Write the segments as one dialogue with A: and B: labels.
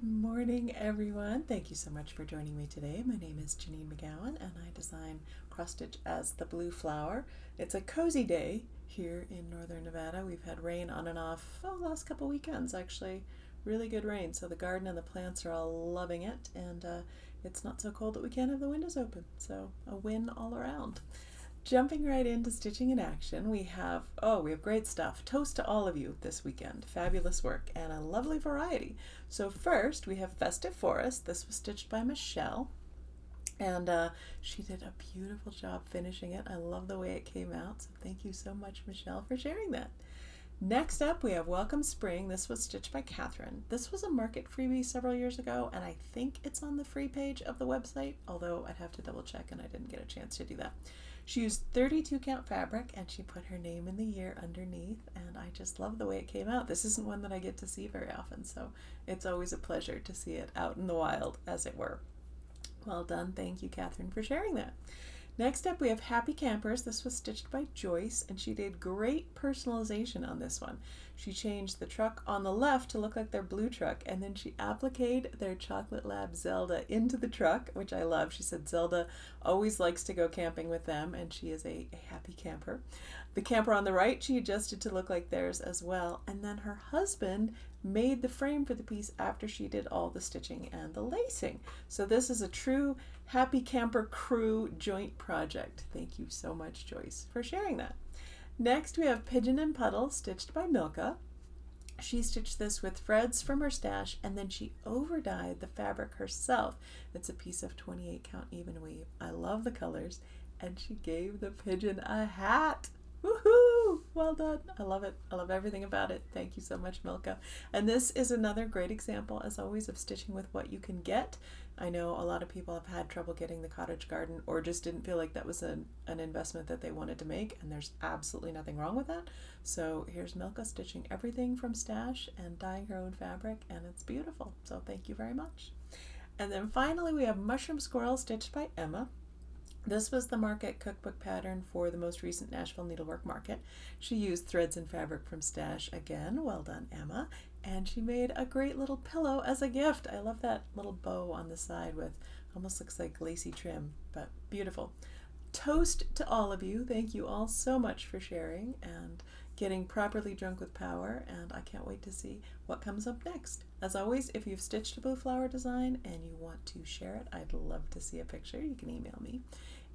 A: Morning, everyone. Thank you so much for joining me today. My name is Janine McGowan, and I design cross stitch as the blue flower. It's a cozy day here in northern Nevada. We've had rain on and off the last couple weekends, actually. Really good rain, so the garden and the plants are all loving it, and it's not so cold that we can't have the windows open. So a win all around. Jumping right into stitching in action, we have great stuff. Toast to all of you this weekend. Fabulous work and a lovely variety. So first we have Festive Forest. This was stitched by Michelle, and she did a beautiful job finishing it. I love the way it came out, so thank you so much, Michelle, for sharing that. Next up, we have Welcome Spring. This was stitched by Catherine. This was a market freebie several years ago, and I think it's on the free page of the website, although I'd have to double check, and I didn't get a chance to do that. She used 32 count fabric, and she put her name in the year underneath, and I just love the way it came out. This isn't one that I get to see very often, so it's always a pleasure to see it out in the wild, as it were. Well done. Thank you, Catherine, for sharing that. Next up, we have Happy Campers. This was stitched by Joyce, and she did great personalization on this one. She changed the truck on the left to look like their blue truck, and then she appliqued their Chocolate Lab Zelda into the truck, which I love. She said Zelda always likes to go camping with them, and she is a happy camper. The camper on the right, she adjusted to look like theirs as well, and then her husband made the frame for the piece after she did all the stitching and the lacing. So this is a true Happy Camper crew joint project. Thank you so much, Joyce, for sharing that. Next, we have Pigeon and Puddle, stitched by Milka. She stitched this with threads from her stash, and then she over-dyed the fabric herself. It's a piece of 28 count even weave. I love the colors, and she gave the pigeon a hat. Woohoo! Well done. I love it. I love everything about it. Thank you so much, Milka. And this is another great example, as always, of stitching with what you can get. I know a lot of people have had trouble getting the cottage garden or just didn't feel like that was an investment that they wanted to make, and there's absolutely nothing wrong with that. So here's Milka stitching everything from stash and dyeing her own fabric, and it's beautiful. So thank you very much. And then finally we have Mushroom Squirrel, stitched by Emma. This was the market cookbook pattern for the most recent Nashville Needlework Market. She used threads and fabric from stash again. Well done, Emma. And she made a great little pillow as a gift. I love that little bow on the side with almost looks like lacy trim, but beautiful. Toast to all of you. Thank you all so much for sharing and getting properly drunk with power, and I can't wait to see what comes up next. As always, if you've stitched a blue flower design and you want to share it, I'd love to see a picture. You can email me.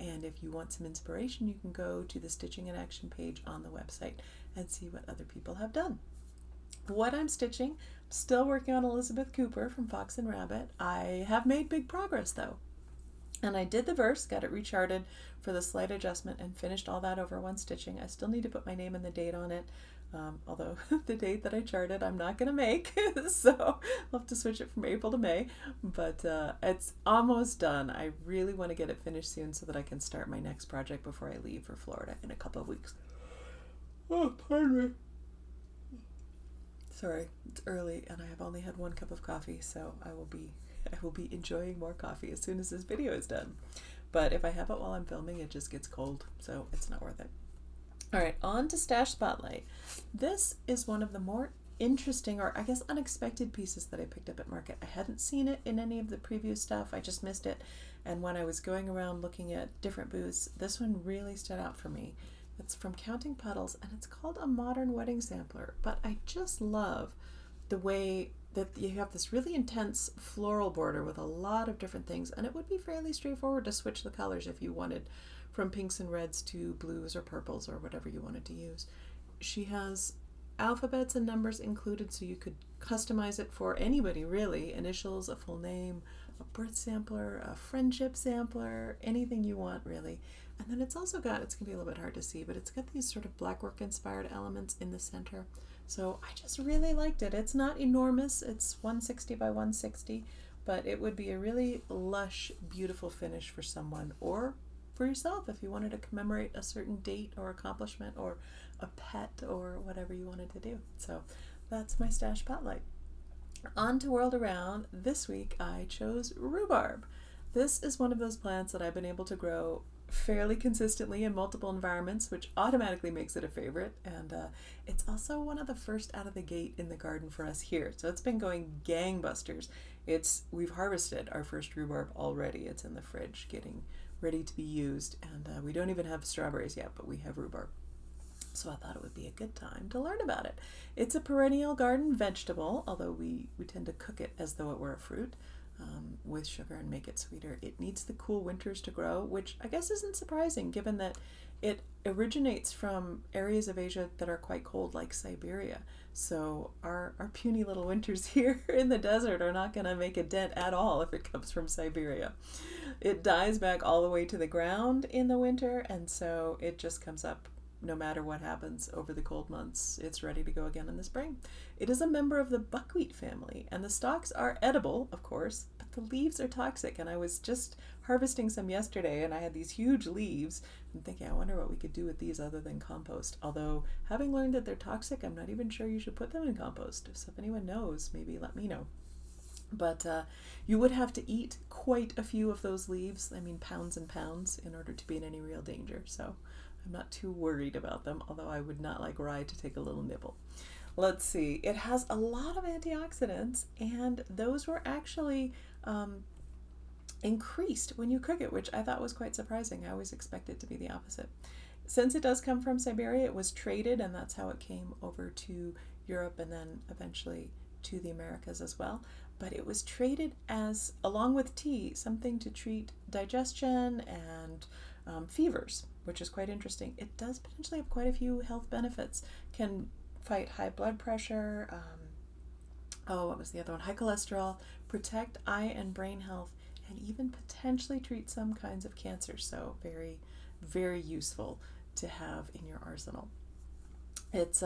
A: And if you want some inspiration, you can go to the Stitching in Action page on the website and see what other people have done. What I'm stitching, I'm still working on Elizabeth Cooper from Fox and Rabbit. I have made big progress though. And I did the verse, got it recharted for the slight adjustment, and finished all that over one stitching. I still need to put my name and the date on it, although the date that I charted I'm not going to make, so I'll have to switch it from April to May, but it's almost done. I really want to get it finished soon so that I can start my next project before I leave for Florida in a couple of weeks. Oh, pardon me. Sorry, it's early and I have only had one cup of coffee, so I will be enjoying more coffee as soon as this video is done. But if I have it while I'm filming, it just gets cold, so it's not worth it. All right, on to Stash Spotlight. This is one of the more interesting, or I guess unexpected, pieces that I picked up at market. I hadn't seen it in any of the previous stuff. I just missed it. And when I was going around looking at different booths, this one really stood out for me. It's from Counting Puddles, and it's called a Modern Wedding Sampler. But I just love the way that you have this really intense floral border with a lot of different things, and it would be fairly straightforward to switch the colors if you wanted from pinks and reds to blues or purples or whatever you wanted to use. She has alphabets and numbers included, so you could customize it for anybody really. Initials, a full name, a birth sampler, a friendship sampler, anything you want really. And then it's also got, it's gonna be a little bit hard to see, but it's got these sort of blackwork inspired elements in the center. So I just really liked it. It's not enormous, it's 160 by 160, but it would be a really lush, beautiful finish for someone, or for yourself if you wanted to commemorate a certain date or accomplishment or a pet or whatever you wanted to do. So that's my Stash Spotlight. On to World Around. This week I chose rhubarb. This is one of those plants that I've been able to grow fairly consistently in multiple environments, which automatically makes it a favorite, and it's also one of the first out of the gate in the garden for us here, so it's been going gangbusters. we've harvested our first rhubarb already. It's in the fridge getting ready to be used, and we don't even have strawberries yet, but we have rhubarb. So I thought it would be a good time to learn about it. It's a perennial garden vegetable, although we tend to cook it as though it were a fruit with sugar and make it sweeter. It needs the cool winters to grow, which I guess isn't surprising given that it originates from areas of Asia that are quite cold, like Siberia. So our puny little winters here in the desert are not going to make a dent at all if it comes from Siberia. It dies back all the way to the ground in the winter, and so it just comes up no matter what happens over the cold months. It's ready to go again in the spring. It is a member of the buckwheat family, and the stalks are edible, of course, but the leaves are toxic. And I was just harvesting some yesterday, and I had these huge leaves, and thinking, I wonder what we could do with these other than compost. Although, having learned that they're toxic, I'm not even sure you should put them in compost. So if anyone knows, maybe let me know. But you would have to eat quite a few of those leaves, I mean pounds and pounds, in order to be in any real danger. So I'm not too worried about them, although I would not like Rye to take a little nibble. Let's see. It has a lot of antioxidants, and those were actually increased when you cook it, which I thought was quite surprising. I always expected it to be the opposite. Since it does come from Siberia, it was traded, and that's how it came over to Europe and then eventually to the Americas as well. But it was traded as, along with tea, something to treat digestion and fevers, which is quite interesting. It does potentially have quite a few health benefits. Can fight high blood pressure, what was the other one? High cholesterol, protect eye and brain health, and even potentially treat some kinds of cancer. So very, very useful to have in your arsenal. It's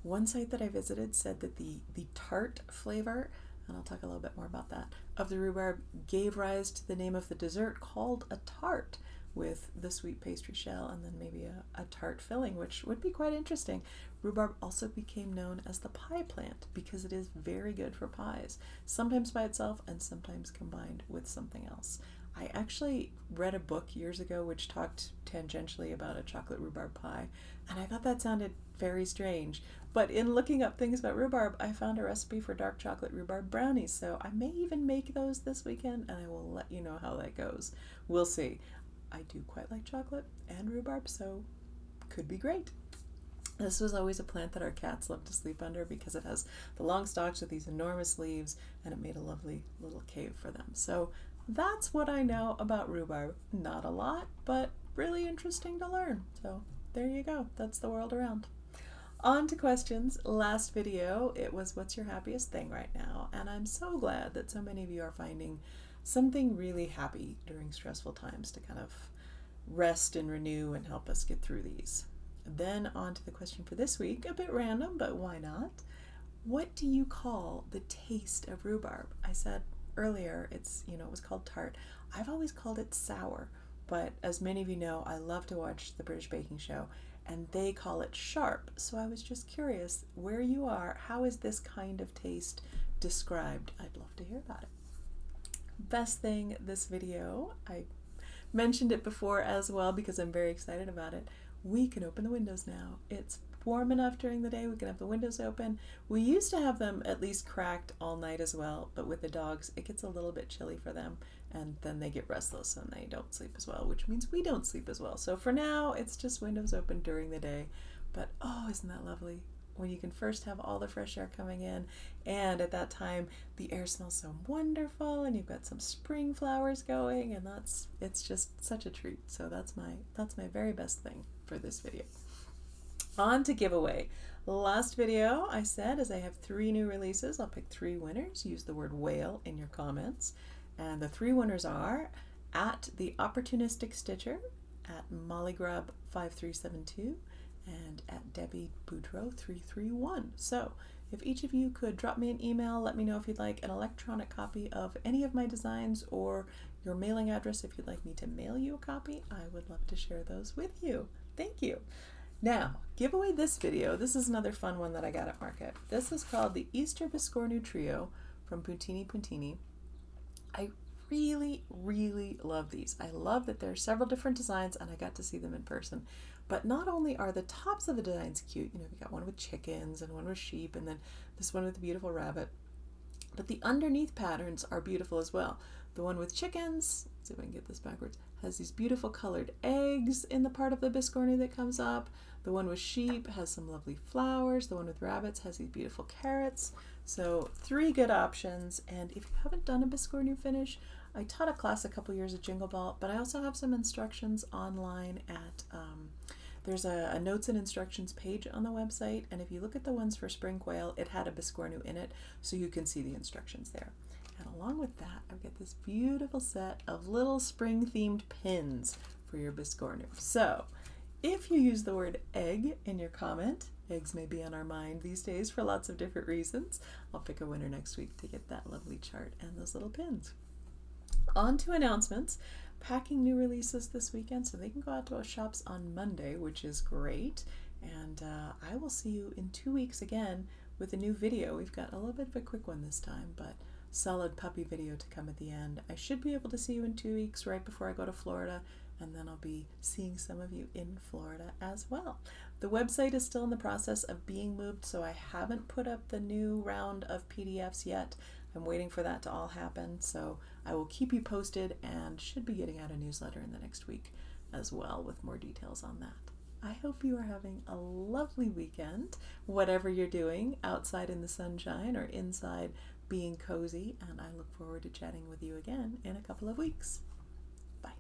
A: one site that I visited said that the tart flavor, and I'll talk a little bit more about that, of the rhubarb gave rise to the name of the dessert called a tart, with the sweet pastry shell and then maybe a tart filling, which would be quite interesting. Rhubarb also became known as the pie plant because it is very good for pies, sometimes by itself and sometimes combined with something else. I actually read a book years ago which talked tangentially about a chocolate rhubarb pie, and I thought that sounded very strange. But in looking up things about rhubarb, I found a recipe for dark chocolate rhubarb brownies, so I may even make those this weekend, and I will let you know how that goes. We'll see. I do quite like chocolate and rhubarb, so could be great. This was always a plant that our cats loved to sleep under because it has the long stalks with these enormous leaves, and it made a lovely little cave for them. So that's what I know about rhubarb. Not a lot, but really interesting to learn. So there you go. That's the world around. On to questions. Last video, it was what's your happiest thing right now? And I'm so glad that so many of you are finding something really happy during stressful times to kind of rest and renew and help us get through these. Then on to the question for this week, a bit random, but why not? What do you call the taste of rhubarb? I said earlier it was called tart. I've always called it sour, but as many of you know, I love to watch the British baking show, and they call it sharp. So I was just curious, where you are, how is this kind of taste described? I'd love to hear about it. Best thing this video, I mentioned it before as well because I'm very excited about it. We can open the windows now. It's warm enough during the day, we can have the windows open. We used to have them at least cracked all night as well, but with the dogs it gets a little bit chilly for them, and then they get restless and they don't sleep as well, which means we don't sleep as well. So for now it's just windows open during the day, but oh, isn't that lovely when you can first have all the fresh air coming in, and at that time the air smells so wonderful and you've got some spring flowers going, and it's just such a treat. So that's my very best thing for this video. On to giveaway. Last video I said as I have 3 new releases, I'll pick 3 winners. Use the word whale in your comments, and the 3 winners are at the Opportunistic Stitcher, at mollygrub5372, and at Debbie Boudreau 331. So if each of you could drop me an email, let me know if you'd like an electronic copy of any of my designs, or your mailing address if you'd like me to mail you a copy, I would love to share those with you. Thank you. Now, giveaway this video. This is another fun one that I got at market. This is called the Easter Biscornu Trio from Puntini. I really, really love these. I love that there are several different designs, and I got to see them in person. But not only are the tops of the designs cute, we got one with chickens and one with sheep, and then this one with a beautiful rabbit. But the underneath patterns are beautiful as well. The one with chickens, let's see if I can get this backwards, has these beautiful colored eggs in the part of the Biscornu that comes up. The one with sheep has some lovely flowers. The one with rabbits has these beautiful carrots. So 3 good options. And if you haven't done a Biscornu finish, I taught a class a couple years at Jingle Ball, but I also have some instructions online at, there's a notes and instructions page on the website, and if you look at the ones for spring quail, it had a Biscornu in it, so you can see the instructions there. And along with that, I've got this beautiful set of little spring-themed pins for your Biscornu. So if you use the word egg in your comment, eggs may be on our mind these days for lots of different reasons. I'll pick a winner next week to get that lovely chart and those little pins. On to announcements. Packing new releases this weekend, so they can go out to our shops on Monday, which is great. And I will see you in 2 weeks again with a new video. We've got a little bit of a quick one this time, but solid puppy video to come at the end. I should be able to see you in 2 weeks right before I go to Florida, and then I'll be seeing some of you in Florida as well. The website is still in the process of being moved, so I haven't put up the new round of PDFs yet. I'm waiting for that to all happen, so I will keep you posted and should be getting out a newsletter in the next week as well with more details on that. I hope you are having a lovely weekend, whatever you're doing, outside in the sunshine or inside being cozy, and I look forward to chatting with you again in a couple of weeks. Bye.